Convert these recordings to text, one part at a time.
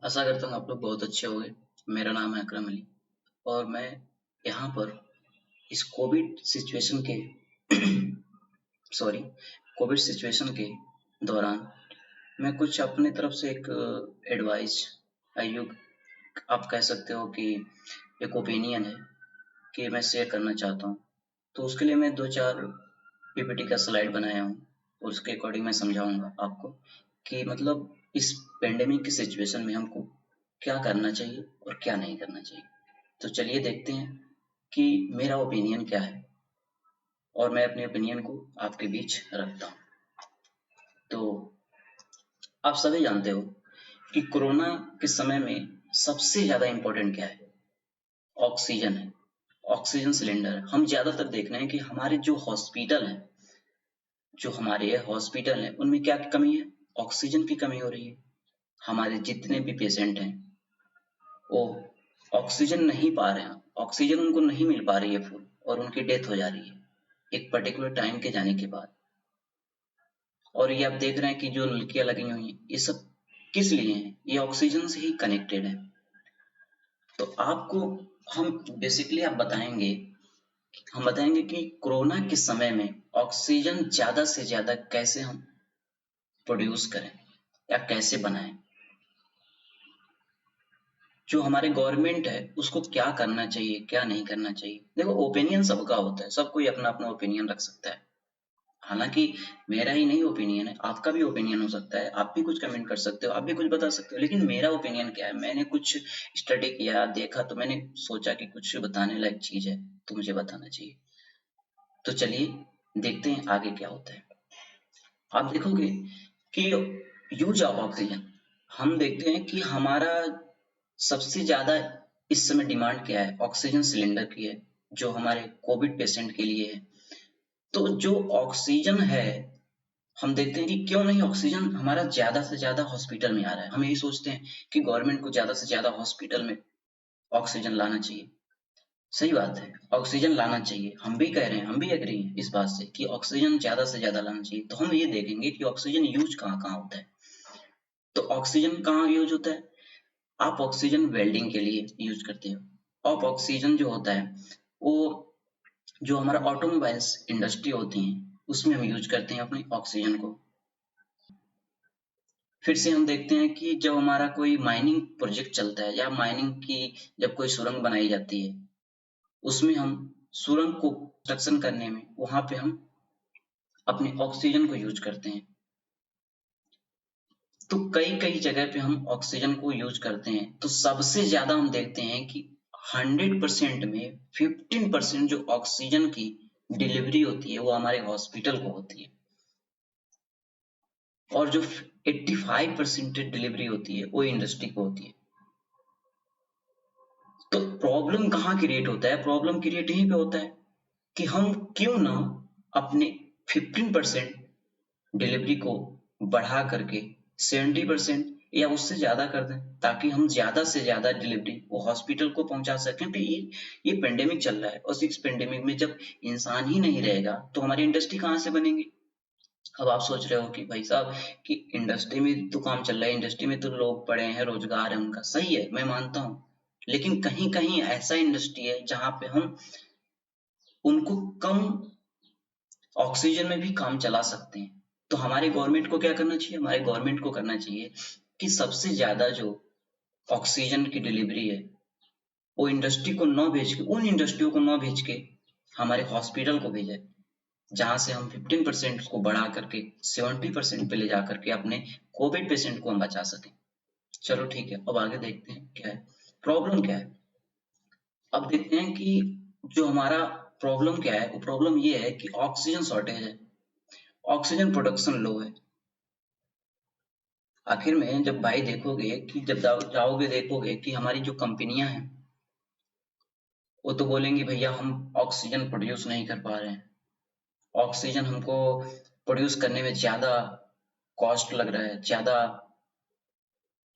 आशा करता हूँ आप लोग बहुत अच्छे होंगे। मेरा नाम है अकरम अली और मैं यहाँ पर इस कोविड सिचुएशन के सॉरी कोविड सिचुएशन के दौरान मैं कुछ अपनी तरफ से एक एडवाइस आयु आप कह सकते हो कि एक ओपिनियन है कि मैं शेयर करना चाहता हूँ। तो उसके लिए मैं 2-4 पीपीटी का स्लाइड बनाया हूँ और उसके अकॉर्डिंग मैं समझाऊंगा आपको कि मतलब इस पेंडेमिक की सिचुएशन में हमको क्या करना चाहिए और क्या नहीं करना चाहिए। तो चलिए देखते हैं कि मेरा ओपिनियन क्या है और मैं अपने ओपिनियन को आपके बीच रखता हूँ। तो आप सभी जानते हो कि कोरोना के समय में सबसे ज़्यादा इम्पोर्टेंट क्या है? ऑक्सीजन है, ऑक्सीजन सिलेंडर है। हम ज़्यादातर देख रहे हैं कि हमारे जो हॉस्पिटल हैं, उनमें क्या कमी है? ऑक्सीजन की कमी हो रही है। हमारे जितने भी पेशेंट हैं वो ऑक्सीजन नहीं पा रहे हैं, ऑक्सीजन उनको नहीं मिल पा रही है फुल और उनकी डेथ हो जा रही है एक पर्टिकुलर टाइम के जाने के बाद। और ये आप देख रहे हैं कि जो नलकियां लगी हुई हैं ये सब किस लिए हैं? ये ऑक्सीजन से ही कनेक्टेड है। तो आपको हम बेसिकली हम बताएंगे कि कोरोना के समय में ऑक्सीजन ज्यादा से ज्यादा कैसे हम प्रोड्यूस करें या कैसे बनाएं। जो हमारे गवर्नमेंट है उसको क्या करना चाहिए क्या नहीं करना चाहिए। देखो, ओपिनियन सबका होता है, सब कोई अपना अपना ओपिनियन रख सकता है। हालांकि मेरा ही नहीं ओपिनियन है, आपका भी ओपिनियन हो सकता है, आप भी कुछ कमेंट कर सकते हो, आप भी कुछ बता सकते हो। लेकिन मेरा ओपिनियन क्या है, मैंने कुछ स्टडी किया, देखा, तो मैंने सोचा कि कुछ बताने लायक चीज है तो मुझे बताना चाहिए। तो चलिए देखते हैं आगे क्या होता है। आप देखोगे कि यूज ऑफ ऑक्सीजन, हम देखते हैं कि हमारा सबसे ज्यादा इस समय डिमांड क्या है? ऑक्सीजन सिलेंडर की है, जो हमारे कोविड पेशेंट के लिए है। तो जो ऑक्सीजन है, हम देखते हैं कि क्यों नहीं ऑक्सीजन हमारा ज्यादा से ज्यादा हॉस्पिटल में आ रहा है। हम यही सोचते हैं कि गवर्नमेंट को ज्यादा से ज्यादा हॉस्पिटल में ऑक्सीजन लाना चाहिए। सही बात है, ऑक्सीजन लाना चाहिए, हम भी कह रहे हैं, हम भी एग्री हैं इस बात से कि ऑक्सीजन ज्यादा से ज्यादा लाना चाहिए। तो हम ये देखेंगे कि ऑक्सीजन यूज कहाँ कहाँ होता है। तो ऑक्सीजन कहाँ यूज होता है? आप ऑक्सीजन वेल्डिंग के लिए यूज करते हो। आप ऑक्सीजन जो होता है वो जो हमारा ऑटोमोबाइल्स इंडस्ट्री होती है उसमें हम यूज करते हैं अपने ऑक्सीजन को। फिर से हम देखते हैं कि जब हमारा कोई माइनिंग प्रोजेक्ट चलता है या माइनिंग की जब कोई सुरंग बनाई जाती है, उसमें हम सुरंग को कंस्ट्रक्शन करने में वहां पे हम अपने ऑक्सीजन को यूज करते हैं। तो कई कई जगह पे हम ऑक्सीजन को यूज करते हैं। तो सबसे ज्यादा हम देखते हैं कि 100% में 15% जो ऑक्सीजन की डिलीवरी होती है वो हमारे हॉस्पिटल को होती है और जो 85% डिलीवरी होती है वो इंडस्ट्री को होती है। तो प्रॉब्लम कहाँ क्रिएट होता है? प्रॉब्लम क्रिएट यहीं पे होता है कि हम क्यों ना अपने 15% डिलीवरी को बढ़ा करके 70% या उससे ज्यादा कर दें, ताकि हम ज्यादा से ज्यादा डिलीवरी वो हॉस्पिटल को पहुंचा सकें। क्योंकि ये पेंडेमिक चल रहा है और इस पेंडेमिक में जब इंसान ही नहीं रहेगा तो हमारी इंडस्ट्री कहाँ से बनेगी? अब आप सोच रहे हो कि भाई साहब कि इंडस्ट्री में तो काम चल रहा है, इंडस्ट्री में तो लोग पड़े हैं, रोजगार है उनका, सही है, मैं मानता हूँ। लेकिन कहीं कहीं ऐसा इंडस्ट्री है जहां पे हम उनको कम ऑक्सीजन में भी काम चला सकते हैं। तो हमारे गवर्नमेंट को क्या करना चाहिए? हमारे गवर्नमेंट को करना चाहिए कि सबसे ज्यादा जो ऑक्सीजन की डिलीवरी है वो इंडस्ट्री को न भेज के, उन इंडस्ट्रियों को न भेज के हमारे हॉस्पिटल को भेजे, जहां से हम 15% को बढ़ा करके 70% पे ले जा करके अपने कोविड पेशेंट को हम बचा सकें। चलो ठीक है, अब आगे देखते हैं क्या है प्रॉब्लम क्या है। अब देखते हैं कि जो हमारा प्रॉब्लम क्या है, वो प्रॉब्लम ये है कि ऑक्सीजन शॉर्टेज है, ऑक्सीजन प्रोडक्शन लो है। आखिर में जब भाई देखोगे कि जब जाओगे देखोगे कि हमारी जो कंपनियां हैं वो तो बोलेंगी भैया हम ऑक्सीजन प्रोड्यूस नहीं कर पा रहे हैं, ऑक्सीजन हमको प्रोड्यूस करने में ज्यादा कॉस्ट लग रहा है, ज्यादा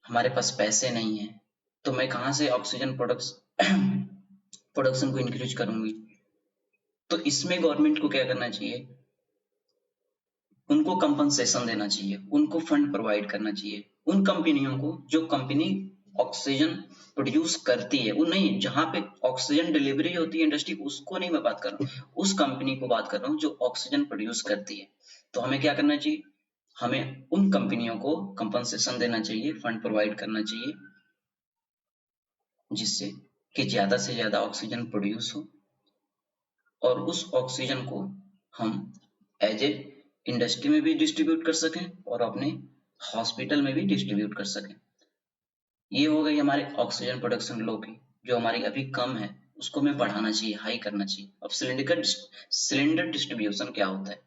हमारे पास पैसे नहीं है, तो मैं कहाँ से ऑक्सीजन प्रोडक्शन को इंक्रीज करूंगी। तो इसमें गवर्नमेंट को क्या करना चाहिए? उनको कंपनसेशन देना चाहिए, उनको फंड प्रोवाइड करना चाहिए। उन कंपनियों को जो कंपनी ऑक्सीजन प्रोड्यूस करती है, वो नहीं, जहां पे ऑक्सीजन डिलीवरी होती है इंडस्ट्री को, उसको नहीं मैं बात कर रहा हूँ, उस कंपनी को बात कर रहा हूँ जो ऑक्सीजन प्रोड्यूस करती है। तो हमें क्या करना चाहिए, हमें उन कंपनियों को कंपनसेशन देना चाहिए, फंड प्रोवाइड करना चाहिए, जिससे कि ज्यादा से ज्यादा ऑक्सीजन प्रोड्यूस हो और उस ऑक्सीजन को हम एज ए इंडस्ट्री में भी डिस्ट्रीब्यूट कर सकें और अपने हॉस्पिटल में भी डिस्ट्रीब्यूट कर सकें। ये हो गई हमारे ऑक्सीजन प्रोडक्शन लो की, जो हमारी अभी कम है उसको हमें बढ़ाना चाहिए, हाई करना चाहिए। अब सिलेंडर डिस्ट्रीब्यूशन क्या होता है,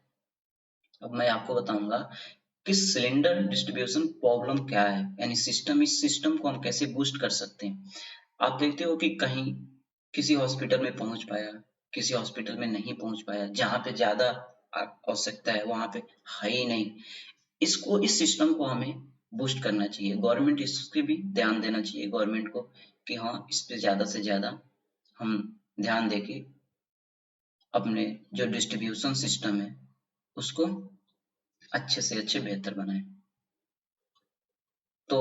अब मैं आपको बताऊंगा कि सिलेंडर डिस्ट्रीब्यूशन प्रॉब्लम क्या है, यानी सिस्टम, इस सिस्टम को हम कैसे बूस्ट कर सकते हैं। आप देखते हो कि कहीं किसी हॉस्पिटल में पहुंच पाया, किसी हॉस्पिटल में नहीं पहुंच पाया, जहां पे ज्यादा आवश्यकता है वहां पे है ही नहीं। इस सिस्टम को हमें बूस्ट करना चाहिए, गवर्नमेंट इसके भी ध्यान देना चाहिए गवर्नमेंट को कि हाँ, इस पे ज्यादा से ज्यादा हम ध्यान देके अपने जो डिस्ट्रीब्यूशन सिस्टम है उसको अच्छे से अच्छे बेहतर बनाए। तो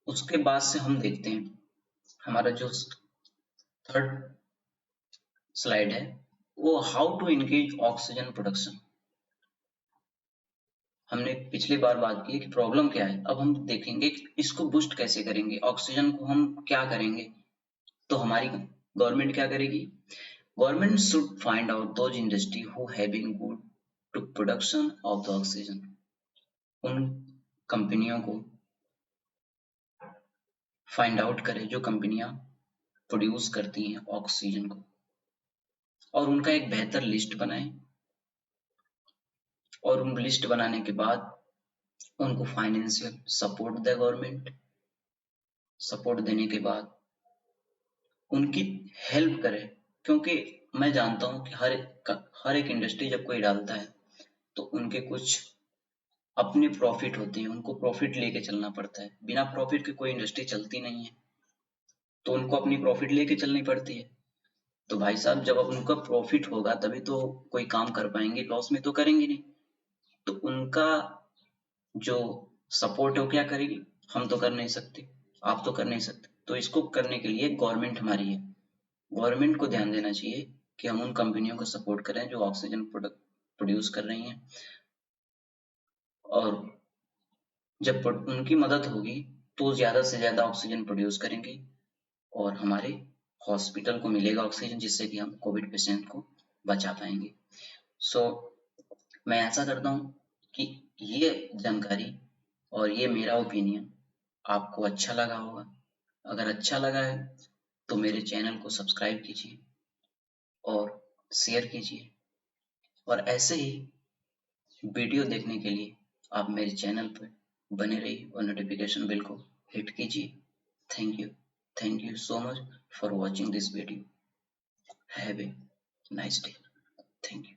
उसके बाद से हम देखते हैं हमारा जो थर्ड स्लाइड है, वो how to increase oxygen production. हमने पिछली बार बात की कि प्रॉब्लम क्या है, अब हम देखेंगे कि इसको बूस्ट कैसे करेंगे, ऑक्सीजन को हम क्या करेंगे। तो हमारी गवर्नमेंट क्या करेगी, government should find out those industry who having good to production of the oxygen. उन कंपनियों को फाइंड आउट करे जो कंपनियां प्रोड्यूस करती हैं ऑक्सीजन को, और उनका एक बेहतर लिस्ट बनाए, और उन लिस्ट बनाने के बाद उनको फाइनेंशियल सपोर्ट दे गवर्नमेंट। सपोर्ट देने के बाद उनकी हेल्प करे, क्योंकि मैं जानता हूँ कि हर एक इंडस्ट्री जब कोई डालता है तो उनके कुछ अपने प्रॉफिट होते हैं, उनको प्रॉफिट लेके चलना पड़ता है, बिना प्रॉफिट के कोई इंडस्ट्री चलती नहीं है, तो उनको अपनी प्रॉफिट लेके चलनी पड़ती है। तो भाई साहब, जब अब उनका प्रॉफिट होगा तभी तो कोई काम कर पाएंगे, लॉस में तो करेंगे नहीं। तो उनका जो सपोर्ट है वो क्या करेगी, हम तो कर नहीं सकते, आप तो कर नहीं सकते, तो इसको करने के लिए गवर्नमेंट हमारी है। गवर्नमेंट को ध्यान देना चाहिए कि हम उन कंपनियों को सपोर्ट करें जो ऑक्सीजन प्रोडक्ट प्रोड्यूस कर रही हैं, और जब उनकी मदद होगी तो ज्यादा से ज्यादा ऑक्सीजन प्रोड्यूस करेंगे और हमारे हॉस्पिटल को मिलेगा ऑक्सीजन, जिससे कि हम कोविड पेशेंट को बचा पाएंगे। सो मैं ऐसा करता हूँ कि ये जानकारी और ये मेरा ओपिनियन आपको अच्छा लगा होगा। अगर अच्छा लगा है तो मेरे चैनल को सब्सक्राइब कीजिए और शेयर कीजिए, और ऐसे ही वीडियो देखने के लिए आप मेरे चैनल पर बने रहिए और नोटिफिकेशन बेल को हिट कीजिए। Thank you so much for watching this video. Have a nice day. Thank you.